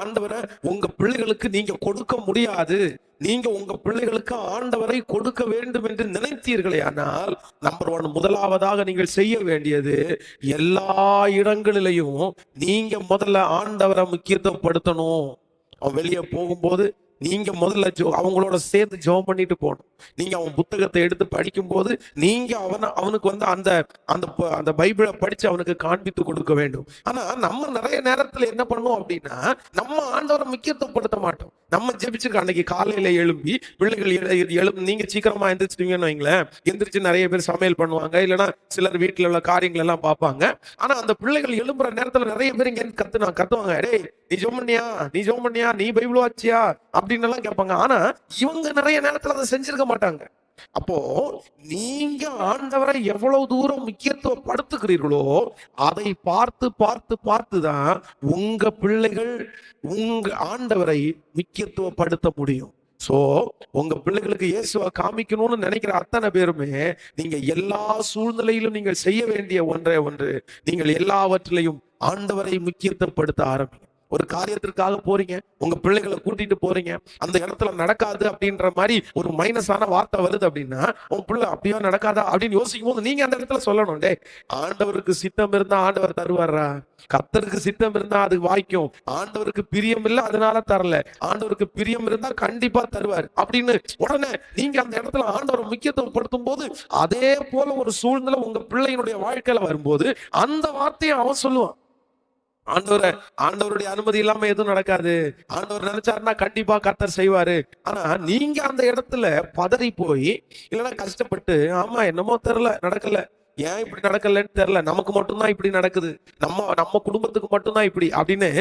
ஆண்டவரை உங்க பிள்ளைகளுக்கு நீங்க கொடுக்க முடியாது. நீங்க உங்க பிள்ளைகளுக்கு ஆண்டவரை கொடுக்க வேண்டும் என்று நினைத்தீர்களே ஆனால், நம்பர் 1, முதலாவதாக நீங்கள் செய்ய வேண்டியது, எல்லா இடங்களிலையும் நீங்க முதல்ல ஆண்டவரை முக்கியத்துவப்படுத்தணும். அவன் வெளியே போகும்போது நீங்க முதல்ல அவங்களோட சேர்ந்து ஜெபம் பண்ணிட்டு போகணும். நீங்க அவன் புத்தகத்தை எடுத்து படிக்கும் போது நீங்க அவனுக்கு அந்த அந்த அந்த பைபிளை படிச்சு அவனுக்கு காண்பித்து கொடுக்க வேண்டும். ஆனா நம்ம நிறைய நேரத்துல என்ன பண்ணுவோம் அப்படின்னா, நம்ம ஆண்டவரை முக்கியத்துவப்படுத்த மாட்டோம். நம்ம ஜெபிச்சுக்க அன்னைக்கு காலையில எழும்பி பிள்ளைகள் நீங்க சீக்கிரமா எந்திரிச்சிட்டீங்கன்னு வைங்களேன், எந்திரிச்சு நிறைய பேர் சமையல் பண்ணுவாங்க, இல்லைன்னா சிலர் வீட்டுல உள்ள காரியங்கள் எல்லாம் பார்ப்பாங்க. ஆனா அந்த பிள்ளைகள் எழும்புற நேரத்துல நிறைய பேர் இங்க கத்துவாங்க, டேய் நீ ஜெபம் பண்ணியா, நீ பைபிள் வாச்சியா அப்படின்னு எல்லாம் கேட்பாங்க. ஆனா இவங்க நிறைய நேரத்துல அதை செஞ்சிருக்க மாட்டாங்க. அப்போ நீங்க ஆண்டவரை எவ்வளவு தூரம் முக்கியத்துவப்படுத்துகிறீர்களோ அதை பார்த்து பார்த்து பார்த்துதான் உங்க பிள்ளைகள் உங்க ஆண்டவரை முக்கியத்துவப்படுத்த முடியும். சோ உங்க பிள்ளைகளுக்கு இயேசுவை காமிக்கணும்னு நினைக்கிற அத்தனை பேருமே, நீங்க எல்லா சூழ்நிலையிலும் நீங்கள் செய்ய வேண்டிய ஒன்று, நீங்கள் எல்லாவற்றிலையும் ஆண்டவரை முக்கியத்துவப்படுத்த ஆரம்பிங்க. ஒரு காரியத்திற்காக போறீங்க, உங்க பிள்ளைகளை கூட்டிட்டு போறீங்க, அந்த இடத்துல நடக்காது அப்படின்ற மாதிரி ஒரு மைனஸான வார்த்தை வருது அப்படின்னா, உங்க பிள்ளை அப்படியே நடக்காதா அப்படின்னு யோசிக்கும் போது நீங்க அந்த இடத்துல சொல்லணும், டே ஆண்டவருக்கு சித்தம் இருந்தா ஆண்டவர் தருவாரா, கர்த்தருக்கு சித்தம் இருந்தா அது வாய்க்கும், ஆண்டவருக்கு பிரியம் இல்லை அதனால தரல, ஆண்டவருக்கு பிரியம் இருந்தா கண்டிப்பா தருவார் அப்படின்னு உடனே நீங்க அந்த இடத்துல ஆண்டவரை முக்கியத்துவப்படுத்தும் போது, அதே போல ஒரு சூழ்நிலை உங்க பிள்ளையினுடைய வாழ்க்கையில வரும்போது அந்த வார்த்தையை அவன் சொல்லுவான். ஆண்டவருடைய அனுமதி இல்லாம எதுவும் நடக்காது, ஆண்டவர் நினைச்சாருன்னா கண்டிப்பா கர்த்தர் செய்வாரு. ஆனா நீங்க அந்த இடத்துல பதறி போய் இல்லைன்னா கஷ்டப்பட்டு, ஆமா என்னமோ தெரியல நடக்கல, ஏன் இப்படி நடக்கலன்னு தெரியல, நமக்கு மட்டும்தான் இப்படி நடக்குது, நம்ம குடும்பத்துக்கு மட்டும்தான் இப்படி அப்படின்னு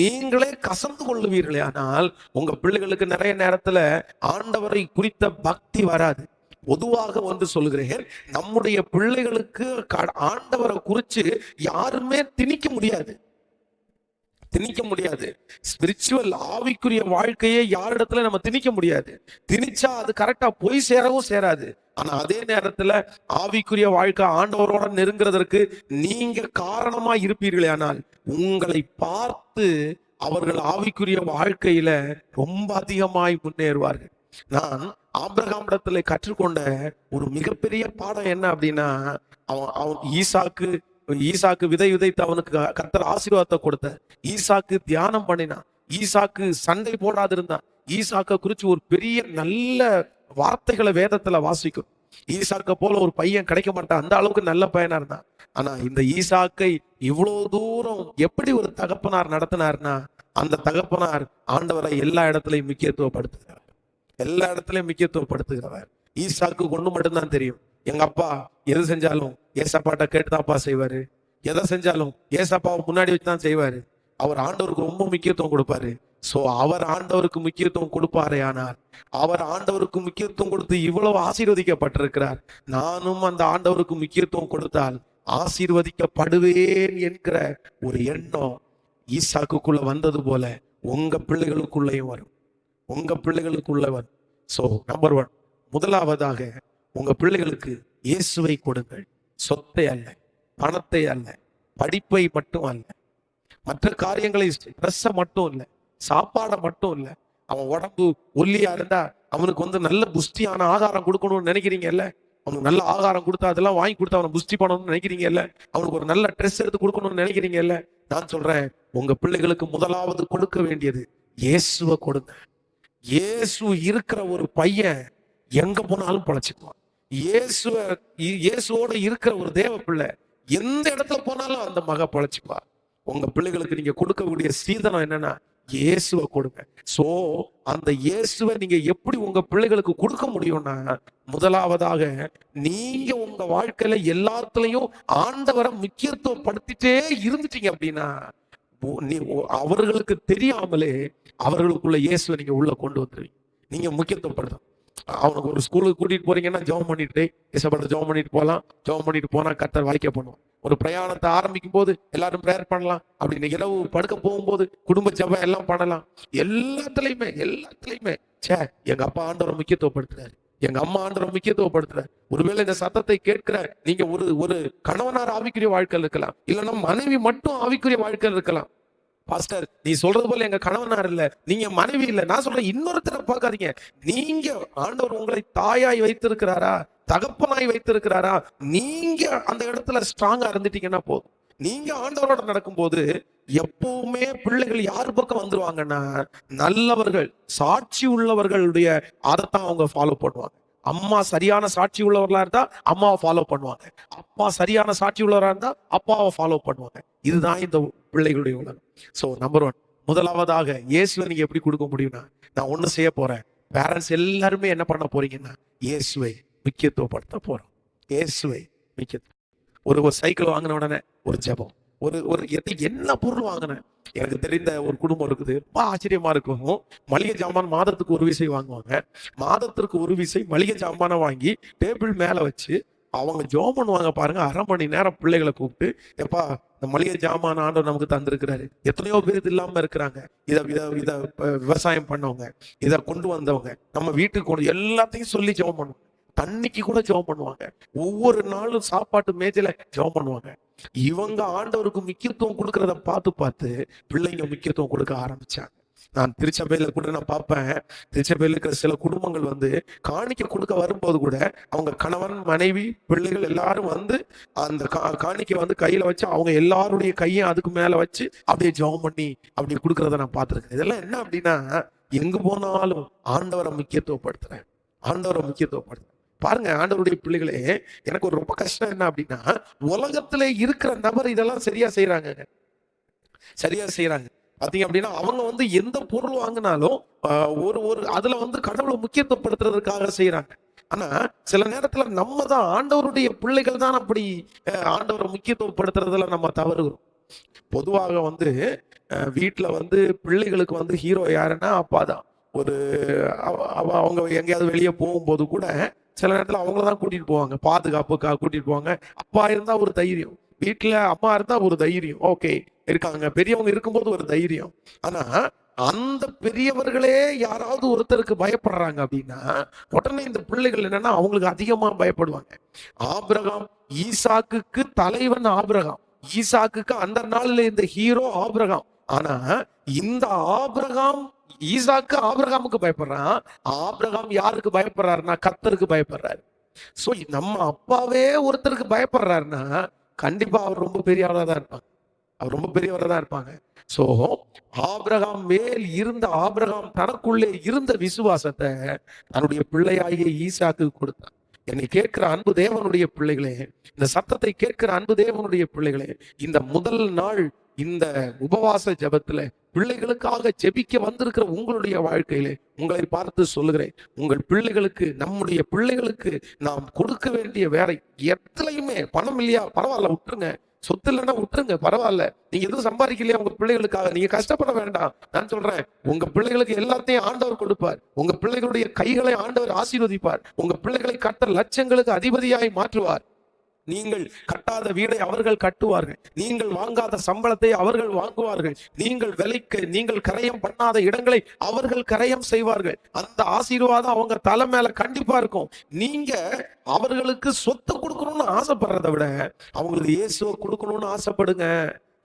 நீங்களே கசந்து கொள்ளுவீர்களே ஆனால் உங்க பிள்ளைகளுக்கு நிறைய நேரத்துல ஆண்டவரை குறித்த பக்தி வராது. பொதுவாக ஒன்று சொல்லுகிறேன், நம்முடைய பிள்ளைகளுக்கு ஆண்டவரை குறிச்சு யாருமே திணிக்க முடியாது. ஸ்பிரிச்சுவல் ஆவிக்குரிய வாழ்க்கையை யாரிடத்துல நம்ம திணிக்க முடியாது. திணிச்சா அது கரெக்டா போய் சேரவும் சேராது. ஆனா அதே நேரத்துல ஆவிக்குரிய வாழ்க்கை ஆண்டவரோட நெருங்குறதற்கு நீங்க காரணமா இருப்பீர்களே ஆனால், உங்களை பார்த்து அவர்கள் ஆவிக்குரிய வாழ்க்கையில ரொம்ப அதிகமாய் முன்னேறுவார்கள். நான் ஆபிரகாமிடத்துல கற்றுக்கொண்ட ஒரு மிகப்பெரிய பாடம் என்ன அப்படின்னா, அவன் ஈசாக்கு விதை விதைத்து அவனுக்கு கர்த்தர் ஆசீர்வாதத்தை கொடுத்த, ஈசாக்கு தியானம் பண்ணினான், ஈசாக்கு சண்டை போடாதிருந்தான், ஈசாக்க குறிச்சு ஒரு பெரிய நல்ல வார்த்தைகளை வேதத்துல வாசிக்கும். ஈசாக்க போல ஒரு பையன் கிடைக்க மாட்டான், அந்த அளவுக்கு நல்ல பையனா இருந்தான். ஆனா இந்த ஈசாக்கை இவ்வளவு தூரம் எப்படி ஒரு தகப்பனார் நடத்தினார்னா, அந்த தகப்பனார் ஆண்டவரை எல்லா இடத்துலயும் முக்கியத்துவப்படுத்துகிறவர். ஈசாக்கு ஒண்ணு மட்டும்தான் தெரியும், எங்க அப்பா எது செஞ்சாலும் ஏசப்பாட்ட கேட்டுதான்ப்பா செய்வாரு, எதை செஞ்சாலும் ஏசப்பாவை முன்னாடி வச்சுதான் செய்வாரு, அவர் ஆண்டவருக்கு ரொம்ப முக்கியத்துவம் கொடுப்பாரு. சோ அவர் ஆண்டவருக்கு முக்கியத்துவம் கொடுப்பாரே ஆனால், அவர் ஆண்டவருக்கு முக்கியத்துவம் கொடுத்து இவ்வளவு ஆசீர்வதிக்கப்பட்டிருக்கிறார், நானும் அந்த ஆண்டவருக்கு முக்கியத்துவம் கொடுத்தால் ஆசீர்வதிக்கப்படுவேன் என்கிற ஒரு எண்ணம் ஈசாக்குள்ள வந்தது போல உங்க பிள்ளைகளுக்குள்ளேயும் வரும். சோ நம்பர் 1, முதலாவதாக உங்க பிள்ளைகளுக்கு இயேசுவை கொடுங்கள். சொத்தை அல்ல, பணத்தை அல்ல, படிப்பை மட்டும் அல்ல, மற்ற காரியங்களை, ட்ரெஸ்ஸை மட்டும் இல்லை, சாப்பாடை மட்டும் இல்லை. அவன் உடம்பு ஒல்லியா இருந்தா அவனுக்கு நல்ல புஷ்டியான ஆகாரம் கொடுக்கணும்னு நினைக்கிறீங்கல்ல, அவனுக்கு நல்ல ஆகாரம் கொடுத்தா அதெல்லாம் வாங்கி கொடுத்தா அவனை புஷ்டி பண்ணணும்னு நினைக்கிறீங்கல்ல, அவனுக்கு ஒரு நல்ல ட்ரெஸ் எடுத்து கொடுக்கணும்னு நினைக்கிறீங்கல்ல. நான் சொல்றேன், உங்க பிள்ளைகளுக்கு முதலாவது கொடுக்க வேண்டியது இயேசுவை கொடுங்க. இயேசு இருக்கிற ஒரு பையன் எங்க போனாலும் பொழைச்சுக்குவான். இயேசுவோட இருக்கிற ஒரு தேவ பிள்ளை எந்த இடத்துல போனாலும் அந்த மக பொழைச்சுப்பா. உங்க பிள்ளைகளுக்கு நீங்க கொடுக்கக்கூடிய சீதனம் என்னன்னா, இயேசுவை கொடுங்க. சோ அந்த இயேசுவை நீங்க எப்படி உங்க பிள்ளைகளுக்கு கொடுக்க முடியும்னா, முதலாவதாக நீங்க உங்க வாழ்க்கையில எல்லாத்துலயும் ஆண்டவரை முக்கியத்துவப்படுத்திட்டே இருந்துட்டீங்க அப்படின்னா, அவர்களுக்கு தெரியாமலே அவர்களுக்குள்ள இயேசுவை நீங்க உள்ள கொண்டு வந்துருவீங்க. நீங்க முக்கியத்துவப்படுத்தணும். அவனுக்கு ஒரு ஸ்கூலுக்கு கூட்டிட்டு போறீங்கன்னா ஜெபம் பண்ணிட்டு இயேசுவிட்ட ஜெபம் பண்ணிட்டு போகலாம். ஜெபம் பண்ணிட்டு போனா கர்த்தர் வாய்க்க பண்ணுவோம். ஒரு பிரயாணத்தை ஆரம்பிக்கும் போது எல்லாரும் பிரேயர் பண்ணலாம். அப்படின்னு இரவு படுக்க போகும்போது குடும்ப ஜெபம் எல்லாம் பண்ணலாம். எல்லாத்துலயுமே எங்க அப்பா ஆண்டவரை முக்கியத்துவப்படுத்துறாரு, எங்க அம்மா ஆண்டவரை முக்கியத்துவப்படுத்துறாரு. ஒருவேளை இந்த சத்தத்தை கேட்கிற நீங்க ஒரு கணவனார் ஆவிக்குரிய வாழ்க்கையில் இருக்கலாம், இல்லைன்னா மனைவி மட்டும் ஆவிக்குரிய வாழ்க்கையில் இருக்கலாம். பாஸ்டர், நீ சொல்றது போல எங்க கணவனார் இல்ல, நீங்க மனைவி இல்ல. நான் சொல்றேன், இன்னொருத்தரை பார்க்காதீங்க. நீங்க ஆண்டவர் உங்களை தாயாய் வைத்திருக்கிறாரா, தகப்பனாய் வைத்திருக்கிறாரா, நீங்க அந்த இடத்துல ஸ்ட்ராங்கா இருந்துட்டீங்கன்னா போதும். நீங்க ஆண்டவரோட நடக்கும்போது எப்பவுமே பிள்ளைகள் யார் பக்கம் வந்துருவாங்கன்னா, நல்லவர்கள், சாட்சி உள்ளவர்களுடைய அதைத்தான் அவங்க ஃபாலோ பண்ணுவாங்க. அம்மா சரியான சாட்சி உள்ளவர்களா இருந்தா அம்மாவை ஃபாலோ பண்ணுவாங்க, அப்பா சரியான சாட்சி உள்ளவரா இருந்தா அப்பாவை ஃபாலோ பண்ணுவாங்க. இதுதான் இந்த பிள்ளைகளுடைய உலகம். சோ நம்பர் 1, முதலாவதாக இயேசுவை நீங்க எப்படி கொடுக்க முடியும்னா, நான் ஒண்ணு செய்ய போறேன். பேரண்ட்ஸ் எல்லாருமே என்ன பண்ண போறீங்கன்னா, இயேசுவை முக்கியத்துவப்படுத்த போறோம். இயேசுவை முக்கியத்துவம். ஒரு சைக்கிள் வாங்கின உடனே ஒரு ஜெபம், ஒரு என்ன பொருள் வாங்கினேன். எனக்கு தெரிந்த ஒரு குடும்பம் இருக்குது, ரொம்ப ஆச்சரியமா இருக்கும். மளிகை ஜாமான் மாதத்துக்கு ஒரு விசை வாங்குவாங்க. மாதத்திற்கு ஒரு விசை மளிகை ஜாமான வாங்கி டேபிள் மேல வச்சு அவங்க ஜெபம் பண்ணுவாங்க பாருங்க. 1/2 மணி நேரம் பிள்ளைகளை கூப்பிட்டு, எப்பா இந்த மளிகை ஜாமான ஆண்டவர் நமக்கு தந்திருக்கிறாரு. எத்தனையோ பேர் இது இல்லாம இருக்கிறாங்க. இத விவசாயம் பண்ணவங்க, இதை கொண்டு வந்தவங்க, நம்ம வீட்டுக்கு கொண்டு எல்லாத்தையும் சொல்லி ஜெபம் பண்ணுவாங்க. தண்ணிக்கு கூட ஜெபம் பண்ணுவாங்க. ஒவ்வொரு நாளும் சாப்பாட்டு மேஜையில ஜெபம் பண்ணுவாங்க. இவங்க ஆண்டவருக்கு முக்கியத்துவம் கொடுக்கறத பார்த்து பிள்ளைங்க முக்கியத்துவம் கொடுக்க ஆரம்பிச்சாங்க. நான் திருச்சபையில கூட நான் பார்ப்பேன், திருச்சபையில இருக்கிற சில குடும்பங்கள் காணிக்கை கொடுக்க வரும்போது கூட அவங்க கணவன், மனைவி, பிள்ளைகள் எல்லாரும் அந்த காணிக்கை கையில வச்சு அவங்க எல்லாருடைய கையும் அதுக்கு மேல வச்சு அப்படியே ஜெபம் பண்ணி அப்படி கொடுக்கறத நான் பார்த்திருக்கேன். இதெல்லாம் என்ன அப்படின்னா, எங்க போனாலும் ஆண்டவரை முக்கியத்துவப்படுத்துறேன், ஆண்டவரை முக்கியத்துவப்படுத்துறேன். பாருங்க, ஆண்டவருடைய பிள்ளைகளே, எனக்கு ஒரு ரொம்ப கஷ்டம் என்ன அப்படின்னா, உலகத்துல இருக்கிற நபர் இதெல்லாம் சரியா செய்யறாங்க. பாத்தீங்க அப்படின்னா, அவங்க எந்த பொருள் வாங்கினாலும் ஒரு அதுல கடவுளை முக்கியத்துவப்படுத்துறதுக்காக செய்யறாங்க. ஆனா சில நேரத்துல நம்ம தான், ஆண்டவருடைய பிள்ளைகள் தான் அப்படி ஆண்டவரை முக்கியத்துவப்படுத்துறதுல நம்ம தவறுகிறோம். பொதுவாக வீட்டுல பிள்ளைகளுக்கு ஹீரோ யாருன்னா அப்பா தான். அவங்க எங்கேயாவது வெளியே போகும்போது கூட சில நேரத்துல அவங்களதான் கூட்டிட்டு போவாங்க, பாதுகாப்புக்காக கூட்டிட்டு போவாங்க. அப்பா இருந்தா ஒரு தைரியம், வீட்டுல அம்மா இருந்தா ஒரு தைரியம், ஓகே இருக்காங்க, பெரியவங்க இருக்கும்போது ஒரு தைரியம். ஆனா அந்த பெரியவர்களே யாராவது ஒருத்தருக்கு பயப்படுறாங்க அப்படின்னா, உடனே இந்த பிள்ளைகள் என்னன்னா அவங்களுக்கு அதிகமா பயப்படுவாங்க. ஆபிரகாம், ஈசாக்குக்கு தலைவன் ஆபிரகாம், ஈசாக்குக்கு அந்த நாள்ல இந்த ஹீரோ ஆபிரகாம். ஆனா இந்த ஆபிரகாம் ஈசாக்கு ஆபிரகாமுக்கு பயப்படுறான். ஆபிரகாம் யாருக்கு பயப்படுறாருன்னா கர்த்தருக்கு பயப்படுறாரு. சோ நம்ம அப்பாவே ஒருத்தருக்கு பயப்படுறாருன்னா கண்டிப்பா அவர் ரொம்ப பெரியவரா தான் இருப்பாங்க, அவர் ரொம்ப பெரியவரா தான் இருப்பாங்க. சோ ஆபிரகாம் மேல் இருந்த, ஆபிரகாம் தனக்குள்ளே இருந்த விசுவாசத்தை தன்னுடைய பிள்ளையாகிய ஈசாக்கு கொடுத்தார். என்னை கேட்கிற அன்பு தேவனுடைய பிள்ளைகளே, இந்த சத்தத்தை கேட்கிற அன்பு தேவனுடைய பிள்ளைகளே, இந்த முதல் நாள் இந்த உபவாச ஜெபத்துல பிள்ளைகளுக்காக ஜெபிக்க வந்திருக்கிற உங்களுடைய வாழ்க்கையிலே உங்களை பார்த்து சொல்லுகிறேன், உங்கள் பிள்ளைகளுக்கு, நம்முடைய பிள்ளைகளுக்கு நாம் கொடுக்க வேண்டிய வேற எத்தனையுமே, பணம் இல்லையா பரவாயில்ல விட்டுருங்க, சொத்து இல்லைன்னா விட்டுருங்க பரவாயில்ல, நீங்க எதுவும் சம்பாதிக்கலையா உங்க பிள்ளைகளுக்காக நீங்க கஷ்டப்பட வேண்டாம். நான் சொல்றேன், உங்க பிள்ளைகளுக்கு எல்லாத்தையும் ஆண்டவர் கொடுப்பார். உங்க பிள்ளைகளுடைய கைகளை ஆண்டவர் ஆசீர்வதிப்பார். உங்க பிள்ளைகளை கட்ட லட்சங்களுக்கு அதிபதியாய் மாற்றுவார். நீங்கள் கட்டாத வீடை அவர்கள் கட்டுவார்கள், நீங்கள் வாங்காத சம்பளத்தை அவர்கள் வாங்குவார்கள், நீங்கள் கரையம் பண்ணாத இடங்களை அவர்கள் கரையம் செய்வார்கள். அந்த ஆசீர்வாதம் அவங்க தலை மேல கண்டிப்பா இருக்கும். நீங்க அவர்களுக்கு சொத்து கொடுக்கணும்னு ஆசைப்படுறதை விட அவங்களுக்கு இயேசுவை கொடுக்கணும்னு ஆசைப்படுங்க.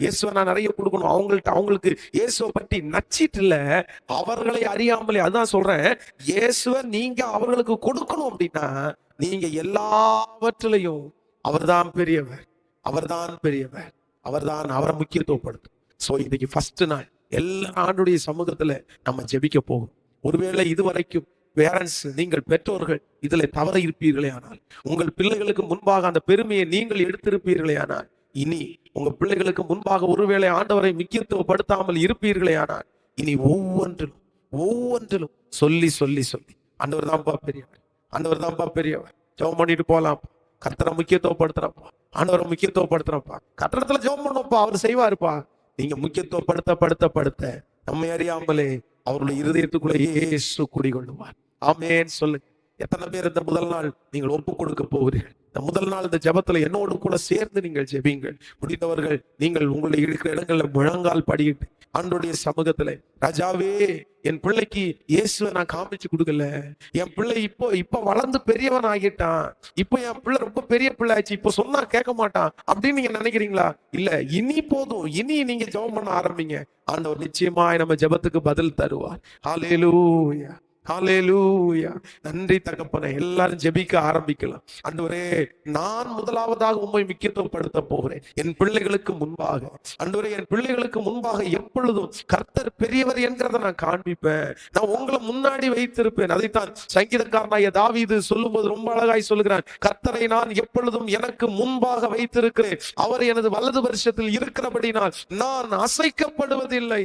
இயேசுவை நான் நிறைய கொடுக்கணும் அவங்களுக்கு இயேசுவை பற்றி நச்சிட்டு இல்ல, அவர்களை அறியாமலே. அதுதான் சொல்றேன், இயேசுவை நீங்க அவர்களுக்கு கொடுக்கணும் அப்படின்னா நீங்க எல்லாவற்றிலையும் அவர்தான் பெரியவர், அவரை முக்கியத்துவப்படுத்தும். சோ இன்னைக்கு ஃபர்ஸ்ட் நாள் எல்லா ஆண்டுடைய சமூகத்துல நம்ம ஜெபிக்க போகும். ஒருவேளை இதுவரைக்கும் பேரண்ட்ஸ், நீங்கள் பெற்றோர்கள் இதுல தவற இருப்பீர்களே ஆனால், உங்கள் பிள்ளைகளுக்கு முன்பாக அந்த பெருமையை நீங்கள் எடுத்திருப்பீர்களே ஆனால், இனி உங்க பிள்ளைகளுக்கு முன்பாக ஒருவேளை ஆண்டவரை முக்கியத்துவப்படுத்தாமல் இருப்பீர்களே ஆனால், இனி ஒவ்வொன்றிலும் சொல்லி ஆண்டவர் தான்ப்பா பெரியவர், ஜெபம் பண்ணிட்டு போலாம், கர்த்தரை முக்கியத்துவப்படுத்துறப்பா, ஆண்டவரை முக்கியத்துவப்படுத்துறப்பா, கர்த்தரத்துல ஜெபம் பண்ணப்பா, அவர் செய்வாருப்பா. நீங்க முக்கியத்துவப்படுத்த நம்மை அறியாமலே அவருடைய இருதயத்துக்குள்ளே இயேசு குடிகொள்ளுவார். ஆமென் சொல்லுங்க. எத்தனை பேர் இந்த முதல் நாள் நீங்கள் ஒப்பு கொடுக்க போகிறீர்கள்? இந்த முதல் நாள் இந்த ஜெபத்துல என்னோடு கூட சேர்ந்து நீங்கள் ஜெபிங்கள். முடிந்தவர்கள் நீங்கள் உங்களுடைய இருக்கிற இடங்கள்ல முழங்கால் படியிட்டு ஆண்டவருடைய சமூகத்துல, ராஜாவே, என் பிள்ளைக்கு இயேசுவை நான் காமிச்சு கொடுக்கல. என் பிள்ளை இப்ப வளர்ந்து பெரியவன் ஆகிட்டான். இப்போ என் பிள்ளை ரொம்ப பெரிய பிள்ளை ஆச்சு. இப்போ சொன்னா கேட்க மாட்டான் அப்படின்னு நீங்க நினைக்கிறீங்களா? இல்ல, இனி போதும். இனி நீங்க ஜெபம் பண்ண ஆரம்பிங்க. ஆண்டவர் நிச்சயமாய் நம்ம ஜெபத்துக்கு பதில் தருவார். ஹல்லேலூயா, ஹல்லேலூயா. நன்றி தகப்பனே. எல்லாரும் ஜெபிக்க ஆரம்பிக்கலாம். ஆண்டவரே, நான் முதலாவதாக உம்மை முக்கியத்துவப்படுத்த போகிறேன் என் பிள்ளைகளுக்கு முன்பாக. ஆண்டவரே, என் பிள்ளைகளுக்கு முன்பாக எப்பொழுதும் கர்த்தர் பெரியவர் என்கிறத நான் காண்பிப்பேன். நான் உங்களை முன்னாடி வைத்திருப்பேன். அதைத்தான் சங்கீதக்காரனாகிய தாவீது சொல்லும்போது ரொம்ப அழகாய் சொல்லுகிறான். கர்த்தரை நான் எப்பொழுதும் எனக்கு முன்பாக வைத்திருக்கிறேன். அவர் எனது வலது வருஷத்தில் இருக்கிறபடினால் நான் அசைக்கப்படுவதில்லை.